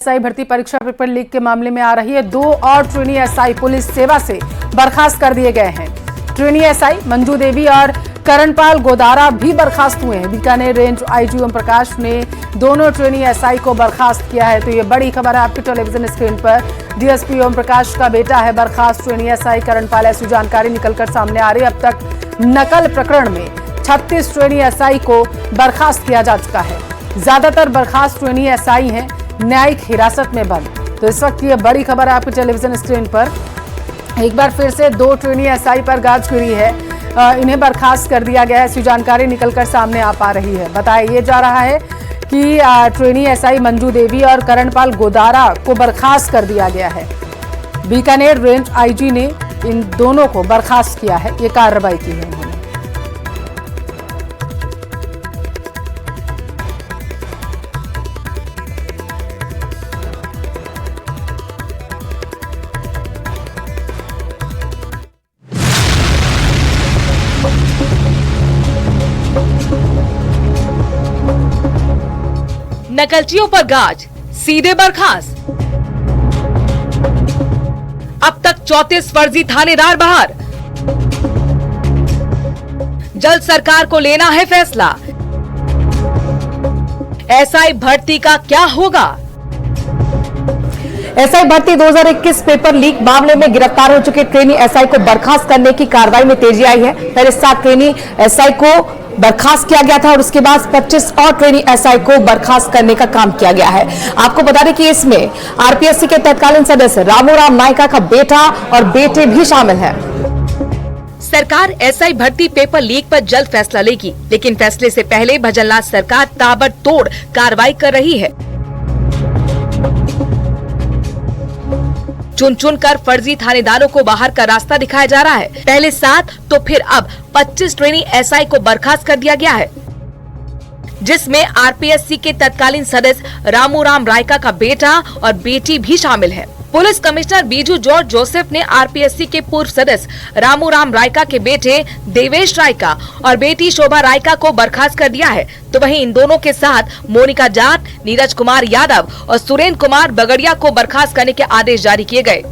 SI भर्ती परीक्षा paper leak के मामले में आ रही है। 2 और ट्रेनी एसआई पुलिस सेवा से बर्खास्त कर दिए गए हैं। ट्रेनी एसआई मंजू देवी और करणपाल गोदारा भी बर्खास्त हुए हैं। बीकानेर रेंज आईजी ओम प्रकाश ने दोनों ट्रेनी एसआई को बर्खास्त किया है। तो ये बड़ी खबर है आपकी टेलीविजन स्क्रीन पर। डीएसपी ओम प्रकाश का बेटा है बर्खास्त ट्रेनी एसआई करणपाल, ऐसी जानकारी निकलकर सामने आ रही है। अब तक नकल प्रकरण में 36 ट्रेनी एसआई को बर्खास्त किया जा चुका है। ज्यादातर बर्खास्त ट्रेनी एसआई हैं न्यायिक हिरासत में बंद। तो इस वक्त ये बड़ी खबर है आपकी टेलीविजन स्क्रीन पर। एक बार फिर से 2 ट्रेनी एसआई पर गाज गिरी है। इन्हें बर्खास्त कर दिया गया है, ऐसी जानकारी निकलकर सामने आ पा रही है। बताया ये जा रहा है कि ट्रेनी एसआई मंजू देवी और करणपाल गोदारा को बर्खास्त कर दिया गया है। बीकानेर रेंज आईजी ने इन दोनों को बर्खास्त किया है, ये कार्रवाई की है उन्होंने। नकलचियों पर गाज, सीधे बर्खास्त। अब तक 34 फर्जी थानेदार बाहर। जल्द सरकार को लेना है फैसला। एसआई भर्ती का क्या होगा? एसआई भर्ती 2021 पेपर लीक मामले में गिरफ्तार हो चुके ट्रेनी एसआई को बर्खास्त करने की कार्रवाई में तेजी आई है। पहले 7 ट्रेनी एसआई को बर्खास्त किया गया था और उसके बाद 25 और ट्रेनी एसआई को बर्खास्त करने का काम किया गया है। आपको बता दें कि इसमें आरपीएससी के तत्कालीन सदस्य रामूराम नायका का बेटा और बेटे भी शामिल हैं। सरकार एसआई भर्ती पेपर लीक पर जल्द फैसला लेगी, लेकिन फैसले से पहले भजनलाल सरकार ताबड़तोड़ कार्रवाई कर रही है। चुन चुन कर फर्जी थानेदारों को बाहर का रास्ता दिखाया जा रहा है। पहले 7 तो फिर अब 25 ट्रेनी एसआई को बर्खास्त कर दिया गया है, जिसमें आरपीएससी के तत्कालीन सदस्य रामूराम रायका का बेटा और बेटी भी शामिल है। Police commissioner Biju George Joseph ने आरपीएससी के पूर्व सदस्य रामूराम रायका के बेटे देवेश रायका और बेटी शोभा रायका को बर्खास्त कर दिया है। तो वहीं इन दोनों के साथ मोनिका जाट, नीरज कुमार यादव और सुरेंद्र कुमार बगड़िया को बर्खास्त करने के आदेश जारी किए गए।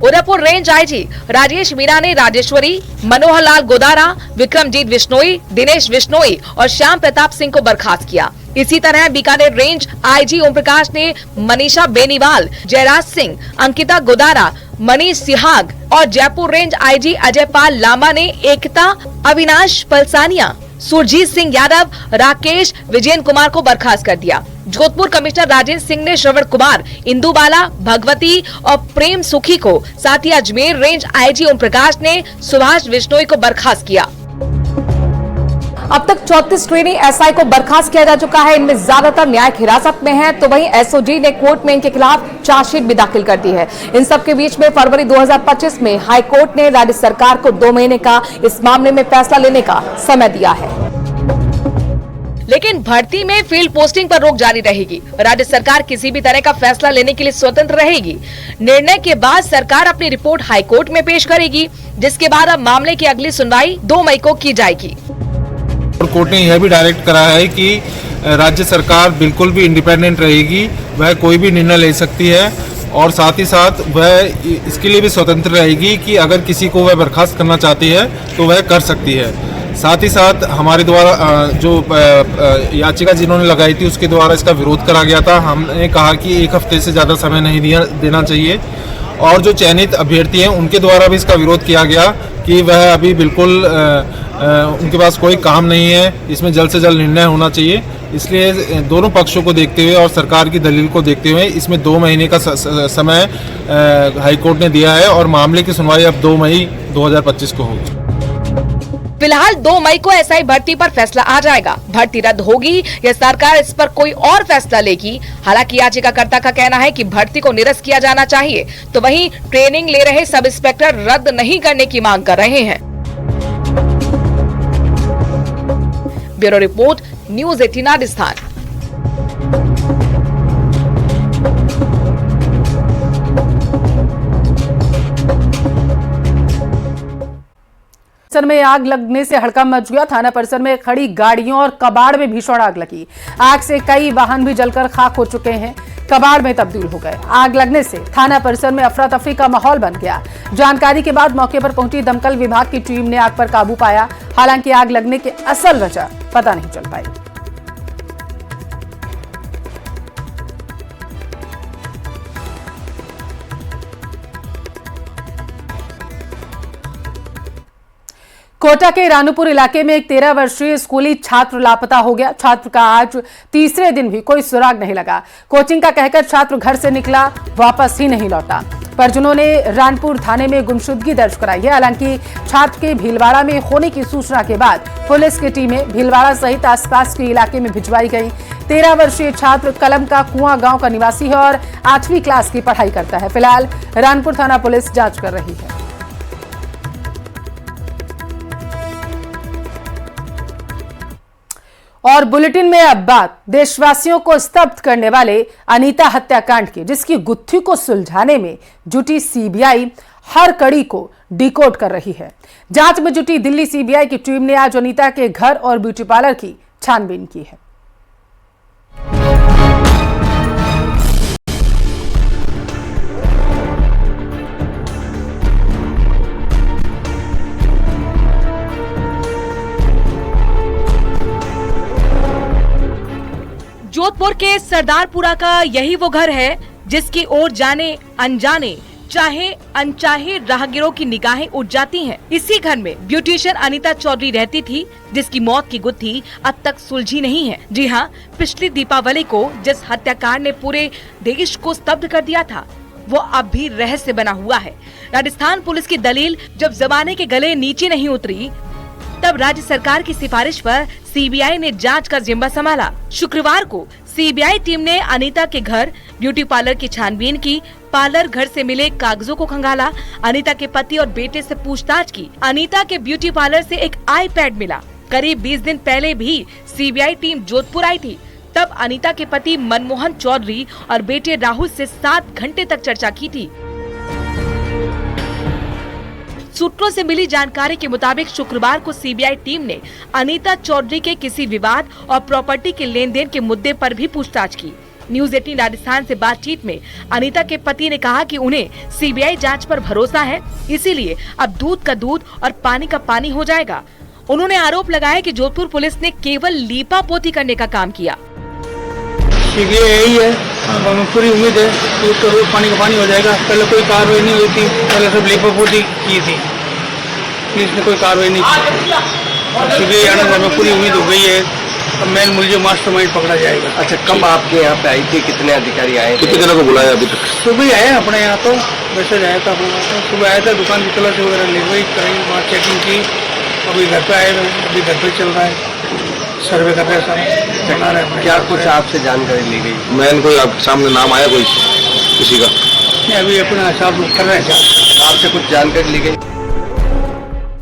उदयपुर रेंज आईजी राजेश मीणा ने राजेश्वरी, मनोहर लाल गोदारा, विक्रमजीत बिश्नोई, दिनेश बिश्नोई और श्याम प्रताप सिंह को बर्खास्त किया। इसी तरह बीकानेर रेंज आईजी ओम प्रकाश ने मनीषा बेनीवाल, जयराज सिंह, अंकिता गोदारा, मनीष सिहाग और जयपुर रेंज आईजी अजय पाल लांबा ने एकता, अविनाश पलसानिया, सुरजीत सिंह यादव, राकेश विजयन कुमार को बर्खास्त कर दिया। जोधपुर कमिश्नर राजेश सिंह ने श्रवण कुमार, इंदुबाला, भगवती और प्रेम सुखी को, साथ ही अजमेर रेंज आईजी ओम प्रकाश ने सुभाष बिश्नोई को बर्खास्त किया। अब तक 34 ट्रेनी एसआई को बर्खास्त किया जा चुका है। इनमें ज्यादातर न्यायिक हिरासत में हैं। तो वहीं एसओजी ने कोर्ट में इनके खिलाफ चार्जशीट भी दाखिल कर दी है। इन सब के बीच में फरवरी 2025 में हाई कोर्ट ने राज्य सरकार को 2 महीने का इस मामले में फैसला लेने का समय दिया है। लेकिन भर्ती में फील्ड पोस्टिंग पर रोक जारी रहेगी। राज्य सरकार किसी भी तरह का फैसला लेने के लिए स्वतंत्र रहेगी। निर्णय के बाद सरकार अपनी रिपोर्ट हाई कोर्ट में पेश करेगी, जिसके बाद अब मामले की अगली सुनवाई 2 मई को की जाएगी। कोर्ट ने यह भी डायरेक्ट करा है कि राज्य सरकार बिल्कुल भी इंडिपेंडेंट रहेगी, वह कोई भी निर्णय ले सकती है और साथ ही साथ वह इसके लिए भी स्वतंत्र रहेगी कि अगर किसी को वह बर्खास्त करना चाहती है तो वह कर सकती है। साथ ही साथ हमारे द्वारा जो याचिका जिन्होंने लगाई थी उसके द्वारा इसका विरोध करा गया था। हमने कहा कि 1 हफ्ते से ज़्यादा समय नहीं देना चाहिए और जो चयनित अभ्यर्थी हैं उनके द्वारा भी इसका विरोध किया गया कि वह अभी बिल्कुल उनके पास कोई काम नहीं है, इसमें जल्द से जल्द निर्णय होना चाहिए। इसलिए दोनों पक्षों को देखते हुए और सरकार की दलील को देखते हुए इसमें 2 महीने का समय हाईकोर्ट ने दिया है और मामले की सुनवाई अब 2 मई 2025 को होगी। फिलहाल 2 मई को एसआई भर्ती पर फैसला आ जाएगा। भर्ती रद्द होगी या सरकार इस पर कोई और फैसला लेगी। हालांकि याचिकाकर्ता का कहना है कि भर्ती को निरस्त किया जाना चाहिए, तो वहीं ट्रेनिंग ले रहे सब इंस्पेक्टर रद्द नहीं करने की मांग कर रहे हैं। Bureau report, news 18 Rajasthan. परिसर में आग लगने से हड़कंप मच गया। थाना परिसर में खड़ी गाड़ियों और कबाड़ में भीषण आग लगी। आग से कई वाहन भी जलकर खाक हो चुके हैं, कबाड़ में तब्दील हो गए। आग लगने से थाना परिसर में अफरा तफरी का माहौल बन गया। जानकारी के बाद मौके पर पहुंची दमकल विभाग की टीम ने आग पर काबू पाया। हालांकि आग लगने की असल वजह पता नहीं चल पाई। कोटा के रानूपुर इलाके में एक 13 वर्षीय स्कूली छात्र लापता हो गया। छात्र का आज तीसरे दिन भी कोई सुराग नहीं लगा। कोचिंग का कहकर छात्र घर से निकला, वापस ही नहीं लौटा। परिजनों ने रानपुर थाने में गुमशुदगी दर्ज कराई है। हालांकि छात्र के भीलवाड़ा में होने की सूचना के बाद पुलिस की टीमें भीलवाड़ा सहित आसपास के इलाके में भिजवाई गई। 13 वर्षीय छात्र कलम का कुआं गांव का निवासी है और 8वीं क्लास की पढ़ाई करता है। फिलहाल रानपुर थाना पुलिस जांच कर रही है। और बुलेटिन में अब बात देशवासियों को स्तब्ध करने वाले अनीता हत्याकांड की, जिसकी गुत्थी को सुलझाने में जुटी सीबीआई हर कड़ी को डिकोड कर रही है। जांच में जुटी दिल्ली सीबीआई की टीम ने आज अनीता के घर और ब्यूटी पार्लर की छानबीन की है। जोधपुर के सरदारपुरा का यही वो घर है जिसकी ओर जाने अनजाने चाहे अनचाहे राहगीरों की निगाहें उठ जाती हैं। इसी घर में ब्यूटिशियन अनीता चौधरी रहती थी, जिसकी मौत की गुत्थी अब तक सुलझी नहीं है। जी हाँ, पिछली दीपावली को जिस हत्याकांड ने पूरे देश को स्तब्ध कर दिया था, वो अब भी रहस्य बना हुआ है। राजस्थान पुलिस की दलील जब जमाने के गले नीचे नहीं उतरी, तब राज्य सरकार की सिफारिश पर सीबीआई ने जांच का जिम्मा संभाला। शुक्रवार को सीबीआई टीम ने अनीता के घर, ब्यूटी पार्लर की छानबीन की। पार्लर घर से मिले कागजों को खंगाला, अनीता के पति और बेटे से पूछताछ की। अनीता के ब्यूटी पार्लर से एक आईपैड मिला। करीब 20 दिन पहले भी सीबीआई टीम जोधपुर आई थी। तब अनीता के पति मनमोहन चौधरी और बेटे राहुल से 7 घंटे तक चर्चा की थी। सूत्रों से मिली जानकारी के मुताबिक शुक्रवार को सीबीआई टीम ने अनीता चौधरी के किसी विवाद और प्रॉपर्टी के लेन देन के मुद्दे पर भी पूछताछ की। न्यूज 18 राजस्थान से बातचीत में अनीता के पति ने कहा कि उन्हें सीबीआई जांच पर भरोसा है, इसीलिए अब दूध का दूध और पानी का पानी हो जाएगा। उन्होंने आरोप लगाया कि जोधपुर पुलिस ने केवल लीपापोती करने का काम किया। सीबीआई यही है, हमें पूरी उम्मीद है कि उसका रोज पानी का पानी हो जाएगा। पहले कोई कार्रवाई नहीं हुई थी, पहले सब लीपापोती की थी, पुलिस ने कोई कार्रवाई नहीं की। सीबीआई आने से हमें पूरी उम्मीद हो गई है, अब मेन मुलजिम मास्टरमाइंड पकड़ा जाएगा। अच्छा, कब आपके यहाँ पे आई थी, कितने अधिकारी आए? कितने दिनों को बुलाया अभी तक? सुबह ही आए अपने यहाँ, तो मैसेज आया था अपने यहाँ, तो सुबह आया था, दुकान की तलाशी वगैरह ले गई, कराई, वहाँ चेकिंग की। अभी घर पे आए, अभी घर पे चल रहा है, सर्वे कर रहे हैं, सारा बना रहे हैं। क्या कुछ आपसे जानकारी ली गई? मैन कोई आपके सामने नाम आया कोई किसी का? नहीं, अभी अपना हिसाब कर रहे हैं। आपसे कुछ जानकारी ली गई?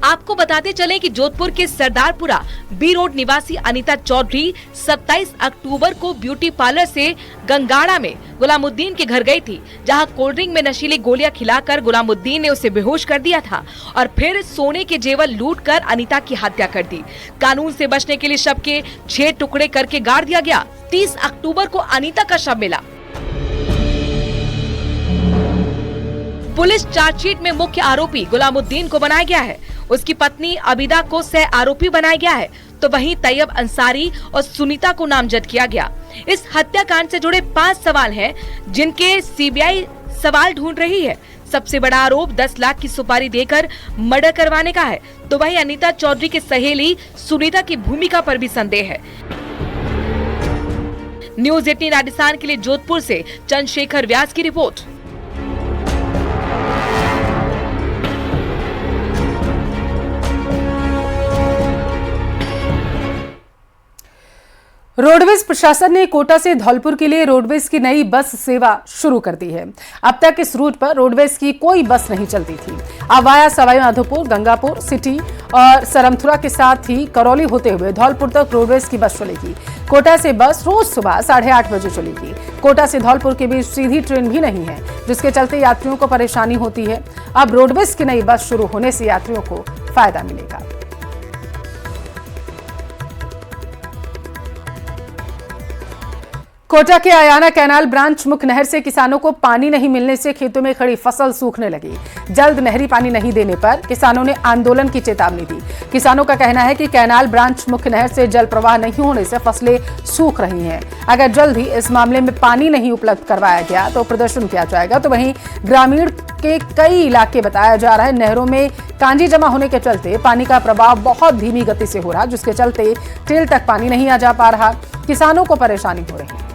आपको बताते चले कि जोधपुर के सरदारपुरा बी रोड निवासी अनीता चौधरी 27 अक्टूबर को ब्यूटी पार्लर से गंगाड़ा में गुलामुद्दीन के घर गई थी, जहां कोल्ड ड्रिंक में नशीली गोलियां खिलाकर गुलामुद्दीन ने उसे बेहोश कर दिया था और फिर सोने के जेवर लूटकर अनीता की हत्या कर दी। कानून से बचने के लिए शव के 6 टुकड़े करके गाड़ दिया गया। 30 अक्टूबर को अनीता का शव मिला। पुलिस चार्जशीट में मुख्य आरोपी गुलामुद्दीन को बनाया गया है, उसकी पत्नी अबिदा को सह आरोपी बनाया गया है, तो वहीं तैयब अंसारी और सुनीता को नामजद किया गया। इस हत्याकांड से जुड़े 5 सवाल हैं, जिनके सीबीआई सवाल ढूंढ रही है। सबसे बड़ा आरोप 10 लाख की सुपारी देकर मर्डर करवाने का है, तो वहीं अनीता चौधरी की सहेली सुनीता की भूमिका पर भी संदेह है। न्यूज 18 राजस्थान के लिए जोधपुर से चंद्रशेखर व्यास की रिपोर्ट। रोडवेज प्रशासन ने कोटा से धौलपुर के लिए रोडवेज की नई बस सेवा शुरू कर दी है। अब तक इस रूट पर रोडवेज की कोई बस नहीं चलती थी। अब वाया सवाई माधोपुर, गंगापुर सिटी और सरमथुरा के साथ ही करौली होते हुए धौलपुर तक रोडवेज की बस चलेगी। कोटा से बस रोज सुबह 8:30 बजे चलेगी। कोटा से धौलपुर के बीच सीधी ट्रेन भी नहीं है, जिसके चलते यात्रियों को परेशानी होती है। अब रोडवेज की नई बस शुरू होने से यात्रियों को फायदा मिलेगा। कोटा के आयाना कैनाल ब्रांच मुख्य नहर से किसानों को पानी नहीं मिलने से खेतों में खड़ी फसल सूखने लगी। जल्द नहरी पानी नहीं देने पर किसानों ने आंदोलन की चेतावनी दी। किसानों का कहना है कि कैनाल ब्रांच मुख्य नहर से जल प्रवाह नहीं होने से फसलें सूख रही हैं। अगर जल्द ही इस मामले में पानी नहीं उपलब्ध करवाया गया तो प्रदर्शन किया जाएगा। तो वहीं ग्रामीण के कई इलाके बताया जा रहा है नहरों में कांजी जमा होने के चलते पानी का प्रवाह बहुत धीमी गति से हो रहा, जिसके चलते टेल तक पानी नहीं आ जा पा रहा। किसानों को परेशानी हो रही है।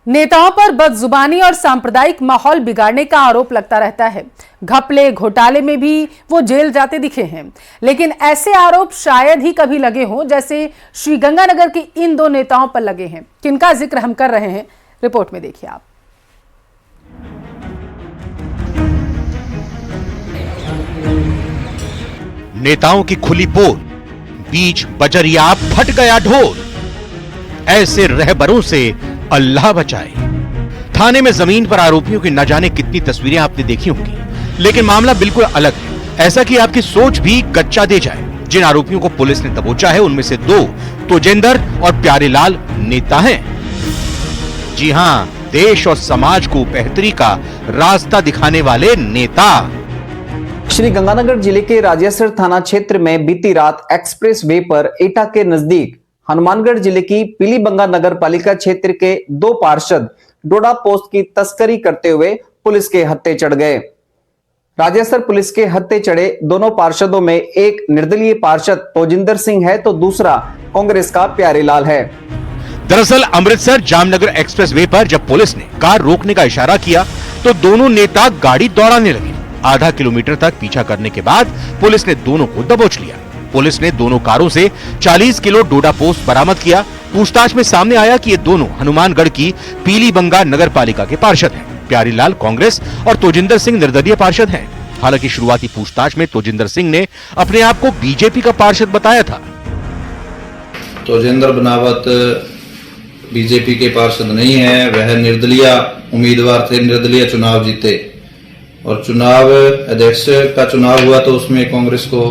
नेताओं पर बदजुबानी और सांप्रदायिक माहौल बिगाड़ने का आरोप लगता रहता है। घपले घोटाले में भी वो जेल जाते दिखे हैं, लेकिन ऐसे आरोप शायद ही कभी लगे हों जैसे श्रीगंगानगर के इन दो नेताओं पर लगे हैं। किनका जिक्र हम कर रहे हैं, रिपोर्ट में देखिए आप। नेताओं की खुली पोल, बीच बजरिया फट गया ढोल। ऐसे रहबरों से अल्लाह बचाए। थाने में जमीन पर आरोपियों की न जाने कितनी तस्वीरें आपने देखी होंगी, लेकिन मामला बिल्कुल अलग है। ऐसा कि आपकी सोच भी गच्चा दे जाए। जिन आरोपियों को पुलिस ने दबोचा है उनमें से दो तोजेंद्र और प्यारेलाल नेता हैं। जी हां, देश और समाज को बेहतरी का रास्ता दिखाने वाले नेता। श्री गंगानगर जिले के राजेसर थाना क्षेत्र में बीती रात एक्सप्रेस वे पर एटा के नजदीक हनुमानगढ़ जिले की पीलीबंगा नगर पालिका क्षेत्र के दो पार्षद डोडा पोस्ट की तस्करी करते हुए पुलिस के हत्थे चढ़ गए। राजेसर पुलिस के हत्थे चढ़े दोनों पार्षदों में एक निर्दलीय पार्षद तोजिंदर सिंह है तो दूसरा कांग्रेस का प्यारेलाल है। दरअसल अमृतसर जामनगर एक्सप्रेस वे पर जब पुलिस ने कार रोकने का इशारा किया तो दोनों नेता गाड़ी दौड़ाने लगे। आधा किलोमीटर तक पीछा करने के बाद पुलिस ने दोनों को दबोच लिया। पुलिस ने दोनों कारों से 40 किलो डोडा पोस्ट बरामद किया। पूछताछ में सामने आया कि ये दोनों हनुमानगढ़ की पीलीबंगा नगर पालिका के पार्षद हैं। प्यारीलाल कांग्रेस और तोजिंदर सिंह निर्दलीय पार्षद हैं। हालांकि शुरुआती पूछताछ में तोजिंदर सिंह ने अपने आप को बीजेपी का पार्षद बताया था। तोजिंदर बनावत बीजेपी के पार्षद नहीं है, वह निर्दलीय उम्मीदवार थे, निर्दलीय चुनाव जीते और चुनाव अध्यक्ष का चुनाव हुआ तो उसमें कांग्रेस को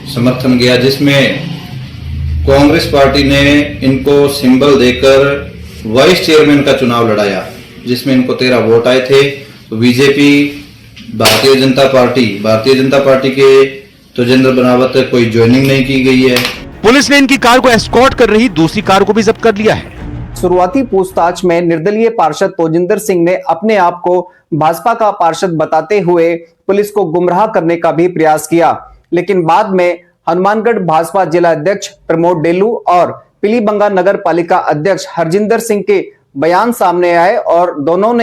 समर्थन गया, जिसमें कांग्रेस पार्टी ने इनको सिंबल देकर वाइस चेयरमैन का चुनाव लड़ाया, जिसमें इनको 13 वोट आए थे। तो बीजेपी भारतीय जनता पार्टी के तोजिंदर बनावत कोई ज्वाइनिंग नहीं की गई है। पुलिस ने इनकी कार को एस्कॉर्ट कर रही दूसरी कार को भी जब्त कर लिया है। शुरुआती पूछताछ में निर्दलीय पार्षद तोजिंदर सिंह ने अपने आप को भाजपा का पार्षद बताते हुए पुलिस को गुमराह करने का भी प्रयास किया, लेकिन बाद में हनुमानगढ़ भाजपा जिला अध्यक्ष प्रमोद डेलू और पीलीबंगा नगर पालिका अध्यक्ष हरजिंदर सिंह के बयान सामने आए और दोनों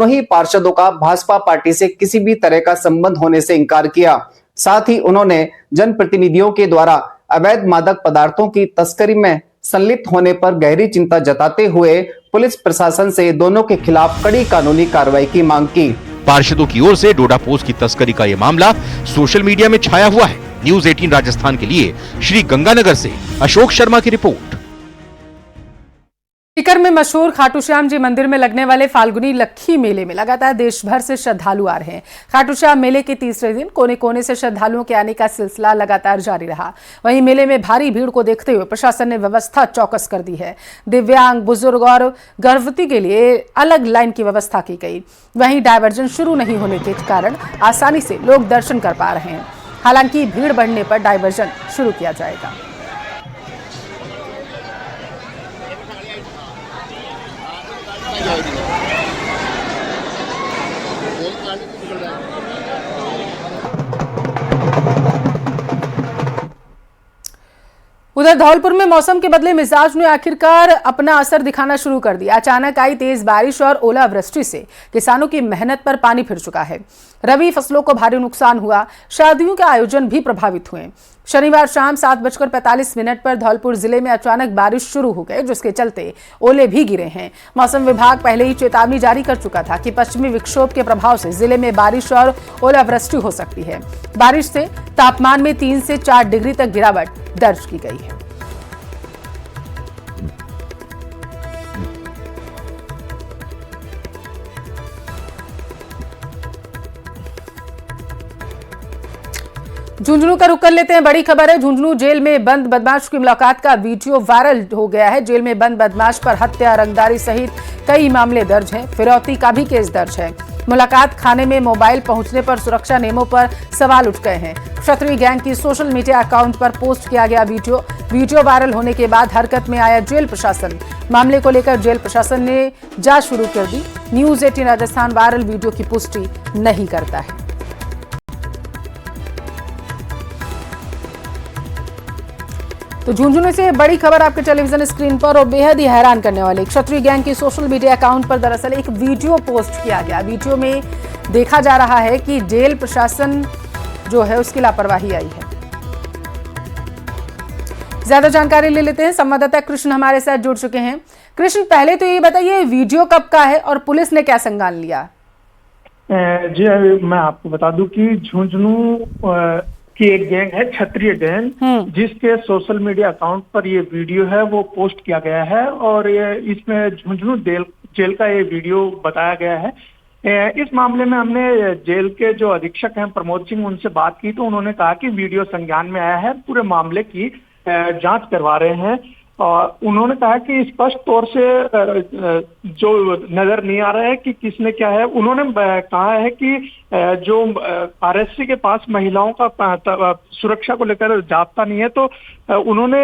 ही पार्षदों का भाजपा पार्टी से किसी भी तरह का संबंध होने से इनकार किया। साथ ही उन्होंने जनप्रतिनिधियों के द्वारा अवैध मादक पदार्थों की तस्करी में संलिप्त होने पर गहरी चिंता जताते हुए पुलिस प्रशासन से दोनों के खिलाफ कड़ी कानूनी कार्रवाई की मांग की। पार्षदों की ओर से डोडा पोस्ट की तस्करी का यह मामला सोशल मीडिया में छाया हुआ है। न्यूज़ 18 राजस्थान के लिए श्री गंगानगर से अशोक शर्मा की रिपोर्ट। सीकर में मशहूर खाटू श्याम जी मंदिर में लगने वाले फाल्गुनी लक्खी मेले में लगातार देश भर से श्रद्धालु आ रहे हैं। खाटू श्याम मेले के तीसरे दिन कोने कोने से श्रद्धालुओं के आने का सिलसिला लगातार जारी रहा। वहीं मेले में भारी भीड़ को देखते हुए प्रशासन ने व्यवस्था चौकस कर दी है। दिव्यांग, बुजुर्ग और गर्भवती के लिए अलग लाइन की व्यवस्था की गई। वहीं डायवर्जन शुरू नहीं होने के कारण आसानी से लोग दर्शन कर पा रहे हैं। हालांकि भीड़ बढ़ने पर डायवर्जन शुरू किया जाएगा। उधर धौलपुर में मौसम के बदले मिजाज ने आखिरकार अपना असर दिखाना शुरू कर दिया। अचानक आई तेज बारिश और ओलावृष्टि से किसानों की मेहनत पर पानी फिर चुका है। रबी फसलों को भारी नुकसान हुआ, शादियों के आयोजन भी प्रभावित हुए। शनिवार शाम 7:45 पर धौलपुर जिले में अचानक बारिश शुरू हो गई, जिसके चलते ओले भी गिरे हैं। मौसम विभाग पहले ही चेतावनी जारी कर चुका था कि पश्चिमी विक्षोभ के प्रभाव से जिले में बारिश और ओलावृष्टि हो सकती है। बारिश से तापमान में 3 से 4 डिग्री तक गिरावट दर्ज की गई है। झुंझुनू का रुख कर लेते हैं। बड़ी खबर है, झुंझुनू जेल में बंद बदमाश की मुलाकात का वीडियो वायरल हो गया है। जेल में बंद बदमाश पर हत्या, रंगदारी सहित कई मामले दर्ज हैं। फिरौती का भी केस दर्ज है। मुलाकात खाने में मोबाइल पहुंचने पर सुरक्षा नियमों पर सवाल उठ गए हैं। क्षत्रिय गैंग की सोशल मीडिया अकाउंट पर पोस्ट किया गया वीडियो वायरल होने के बाद हरकत में आया जेल प्रशासन। मामले को लेकर जेल प्रशासन ने जांच शुरू कर दी। न्यूज 18 राजस्थान वायरल वीडियो की पुष्टि नहीं करता है। तो झुंझुनू से बड़ी खबर आपके टेलीविजन स्क्रीन पर और बेहद ही हैरान करने वाली। क्षत्रिय गैंग की सोशल मीडिया अकाउंट पर दरअसल एक वीडियो पोस्ट किया गया। वीडियो में देखा जा रहा है कि जेल प्रशासन जो है उसकी लापरवाही आई है। ज्यादा जानकारी ले लेते हैं, संवाददाता कृष्ण हमारे साथ जुड़ चुके हैं। कृष्ण, पहले तो ये बताइए वीडियो कब का है और पुलिस ने क्या संज्ञान लिया? जी मैं आपको बता दूं कि झुंझुनू की एक गैंग है, क्षत्रिय गैंग, जिसके सोशल मीडिया अकाउंट पर ये वीडियो है वो पोस्ट किया गया है और ये इसमें झुंझुनू जेल का ये वीडियो बताया गया है। इस मामले में हमने जेल के जो अधीक्षक हैं प्रमोद सिंह, उनसे बात की तो उन्होंने कहा कि वीडियो संज्ञान में आया है, पूरे मामले की जांच करवा रहे हैं। और उन्होंने कहा कि स्पष्ट तौर से जो नजर नहीं आ रहा है कि किसने क्या है। उन्होंने कहा है कि जो आरएससी के पास महिलाओं का सुरक्षा को लेकर जाब्ता नहीं है, तो उन्होंने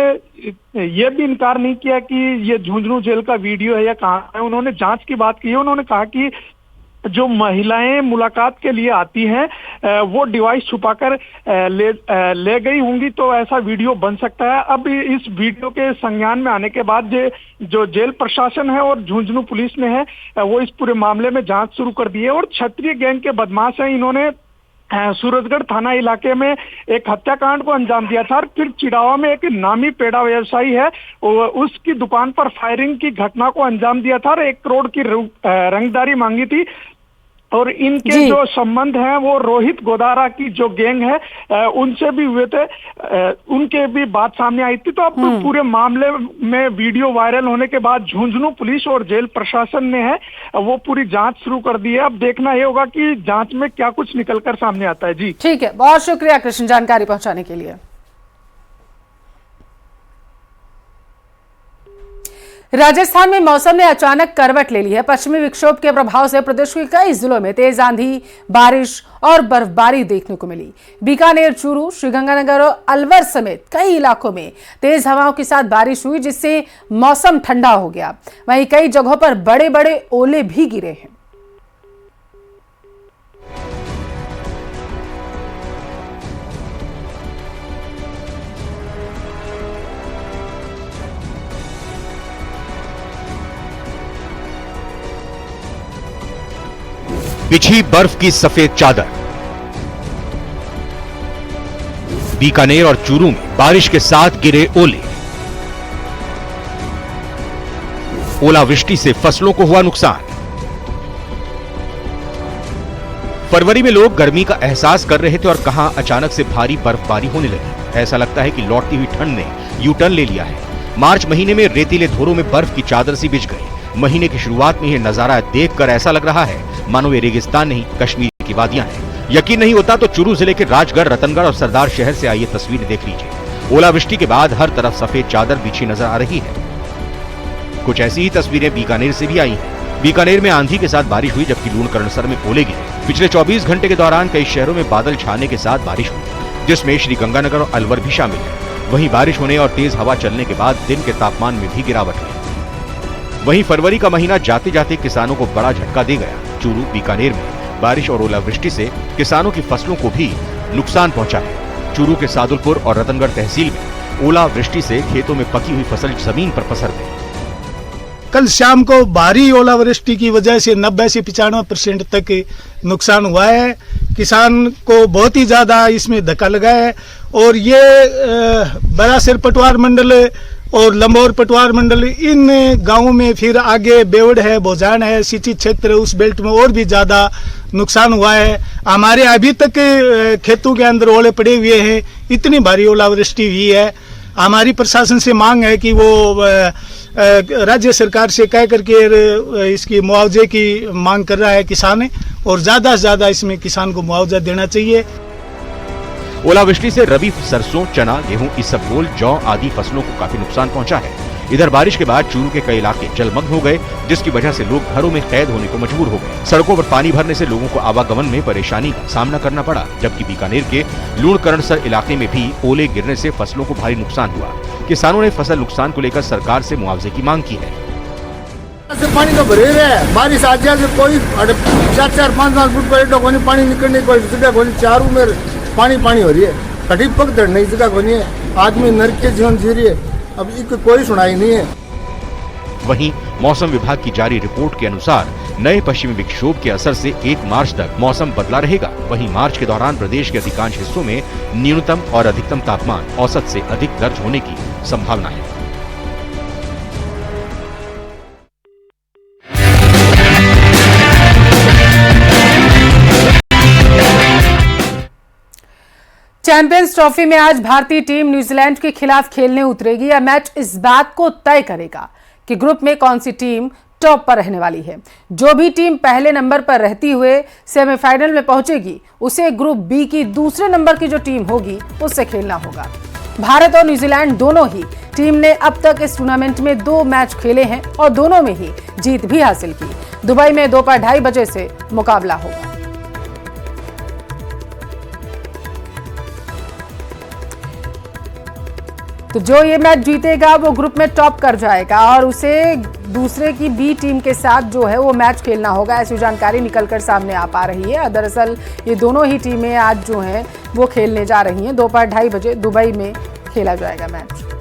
ये भी इनकार नहीं किया कि ये झुंझुनू जेल का वीडियो है या कहाँ है। उन्होंने जांच की बात की है। उन्होंने कहा कि जो महिलाएं मुलाकात के लिए आती हैं वो डिवाइस छुपाकर ले गई होंगी, तो ऐसा वीडियो बन सकता है। अब इस वीडियो के संज्ञान में आने के बाद जो जेल प्रशासन है और झुंझुनू पुलिस ने है वो इस पूरे मामले में जांच शुरू कर दी है। और क्षत्रिय गैंग के बदमाश हैं, इन्होंने सूरजगढ़ थाना इलाके में एक हत्याकांड को अंजाम दिया था और फिर चिड़ावा में एक नामी पेड़ा व्यवसायी है उसकी दुकान पर फायरिंग की घटना को अंजाम दिया था और 1 करोड़ की रंगदारी मांगी थी। और इनके जो संबंध हैं वो रोहित गोदारा की जो गैंग है उनसे भी हुए थे, उनके भी बात सामने आई थी। तो अब पूरे मामले में वीडियो वायरल होने के बाद झुंझुनू पुलिस और जेल प्रशासन ने है वो पूरी जांच शुरू कर दी है। अब देखना ये होगा कि जांच में क्या कुछ निकलकर सामने आता है। जी ठीक है, बहुत शुक्रिया कृष्ण जानकारी पहुंचाने के लिए। राजस्थान में मौसम ने अचानक करवट ले ली है। पश्चिमी विक्षोभ के प्रभाव से प्रदेश के कई जिलों में तेज आंधी, बारिश और बर्फबारी देखने को मिली। बीकानेर, चूरू, श्रीगंगानगर और अलवर समेत कई इलाकों में तेज हवाओं के साथ बारिश हुई, जिससे मौसम ठंडा हो गया। वहीं कई जगहों पर बड़े बड़े ओले भी गिरे हैं। बिछी बर्फ की सफेद चादर। बीकानेर और चूरू में बारिश के साथ गिरे ओले। ओलावृष्टि से फसलों को हुआ नुकसान। फरवरी में लोग गर्मी का एहसास कर रहे थे और कहां अचानक से भारी बर्फबारी होने लगी। ऐसा लगता है कि लौटती हुई ठंड ने यू टर्न ले लिया है। मार्च महीने में रेतीले धोरों में बर्फ की चादर सी बिछ गई। महीने की शुरुआत में यह नजारा देखकर ऐसा लग रहा है मानो ये रेगिस्तान नहीं, कश्मीर की वादियां हैं। यकीन नहीं होता तो चूरू जिले के राजगढ़, रतनगढ़ और सरदार शहर से आई ये तस्वीरें देख लीजिए। ओलावृष्टि के बाद हर तरफ सफेद चादर बिछी नजर आ रही है। कुछ ऐसी ही तस्वीरें बीकानेर से भी आई हैं। बीकानेर में आंधी के साथ बारिश हुई, जबकि लूणकरणसर में ओले गिरे। पिछले 24 घंटे के दौरान कई शहरों में बादल छाने के साथ बारिश हुई, जिसमें श्रीगंगानगर और अलवर भी शामिल है। वहीं बारिश होने और तेज हवा चलने के बाद दिन के तापमान में भी गिरावट हुई। वहीं फरवरी का महीना जाते जाते किसानों को बड़ा झटका दे गया। चूरू, बीकानेर में बारिश और ओलावृष्टि से किसानों की फसलों को भी नुकसान पहुंचा है। चूरू के सादुलपुर और रतनगढ़ तहसील में ओलावृष्टि से खेतों में पकी हुई फसल जमीन पर पसर गई। कल शाम को भारी ओलावृष्टि की वजह से 90 से 95% तक नुकसान हुआ है। किसान को बहुत ही ज्यादा इसमें धक्का लगा है और ये बरासर पटवार मंडल और लंबौर पटवार मंडल इन गांवों में, फिर आगे बेवड़ है, भोजान है, सिंचित क्षेत्र है, उस बेल्ट में और भी ज्यादा नुकसान हुआ है। हमारे अभी तक खेतों के अंदर ओले पड़े हुए हैं, इतनी भारी ओलावृष्टि हुई है। हमारी प्रशासन से मांग है कि वो राज्य सरकार से कह करके इसकी मुआवजे की मांग कर रहा है किसान, और ज्यादा से ज्यादा इसमें किसान को मुआवजा देना चाहिए। ओलावृष्टि से रबी सरसों, चना, गेहूं, इसबगोल, जौ आदि फसलों को काफी नुकसान पहुंचा है। इधर बारिश के बाद चूरू के कई इलाके जलमग्न हो गए, जिसकी वजह से लोग घरों में कैद होने को मजबूर हो गए। सड़कों पर पानी भरने से लोगों को आवागमन में परेशानी का सामना करना पड़ा, जबकि बीकानेर के लूणकरणसर इलाके में भी ओले गिरने से फसलों को भारी नुकसान हुआ। किसानों ने फसल नुकसान को लेकर सरकार से मुआवजे की मांग की है। पानी तो भरे रहे, बारिश आ जाए कोई 4-5 फुट पर पानी निकलने कोई जगह कोई, चारों में पानी हो रही है, कटी पकड़ नहीं जगह कोई है, आदमी नरक के जीवन जी रही है, अब इसकी कोई सुनाई नहीं है। वहीं मौसम विभाग की जारी रिपोर्ट के अनुसार नए पश्चिमी विक्षोभ के असर से 1 मार्च तक मौसम बदला रहेगा। वहीं मार्च के दौरान प्रदेश के अधिकांश हिस्सों में न्यूनतम और अधिकतम तापमान औसत से अधिक दर्ज होने की संभावना है। चैंपियंस ट्रॉफी में आज भारतीय टीम न्यूजीलैंड के खिलाफ खेलने उतरेगी। यह मैच इस बात को तय करेगा कि ग्रुप में कौन सी टीम टॉप पर रहने वाली है। जो भी टीम पहले नंबर पर रहती हुए सेमीफाइनल में पहुंचेगी, उसे ग्रुप बी की दूसरे नंबर की जो टीम होगी उससे खेलना होगा। भारत और न्यूजीलैंड दोनों ही टीम ने अब तक इस टूर्नामेंट में 2 मैच खेले हैं और दोनों में ही जीत भी हासिल की। दुबई में दोपहर 2:30 बजे से मुकाबला होगा। तो जो ये मैच जीतेगा वो ग्रुप में टॉप कर जाएगा और उसे दूसरे की बी टीम के साथ जो है वो मैच खेलना होगा। ऐसी जानकारी निकलकर सामने आ पा रही है। दरअसल ये दोनों ही टीमें आज जो हैं वो खेलने जा रही हैं। दोपहर 2:30 बजे दुबई में खेला जाएगा मैच।